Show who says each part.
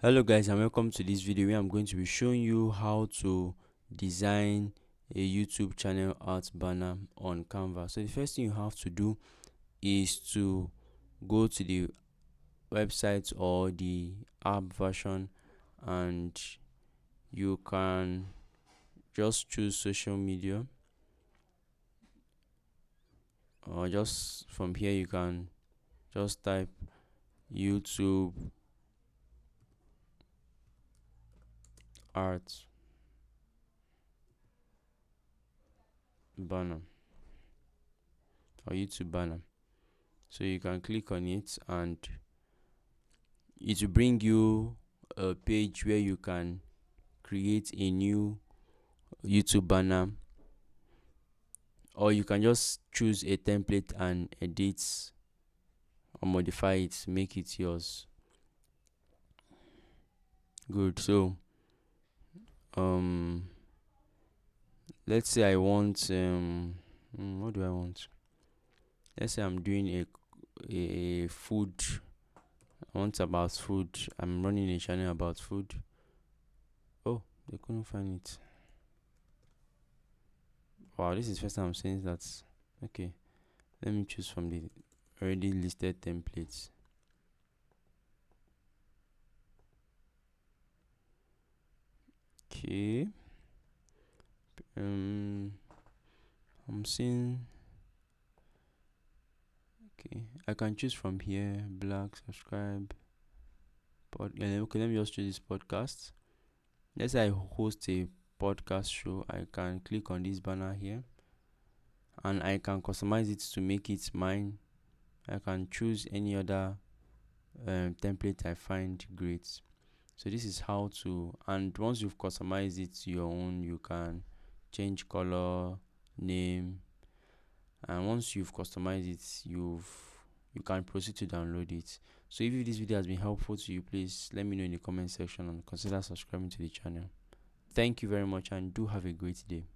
Speaker 1: Hello guys, and welcome to this video where I'm going to be showing you how to design a YouTube channel art banner on Canva. So the first thing you have to do is to go to the website or the app version, and you can just choose social media, or just from here you can just type YouTube art banner or YouTube banner. So you can click on it and it will bring you a page where you can create a new YouTube banner, or you can just choose a template and edit or modify it, make it yours. Good. So um let's say I want what do I want? Let's say I'm doing a food. I want about food. I'm running a channel about food. Oh, they couldn't find it. Wow, this is the first time I'm saying that. Okay, let me choose from the already listed templates. Okay. I'm seeing. Okay, I can choose from here. Black, subscribe. Okay, let me just choose this podcast. Let's say I host a podcast show. I can click on this banner here, and I can customize it to make it mine. I can choose any other template I find great. So this is how to, and once you've customized it to your own, you can change color, name, and once you've customized it, you can proceed to download it. So if this video has been helpful to you, please let me know in the comment section and consider subscribing to the channel. Thank you very much and do have a great day.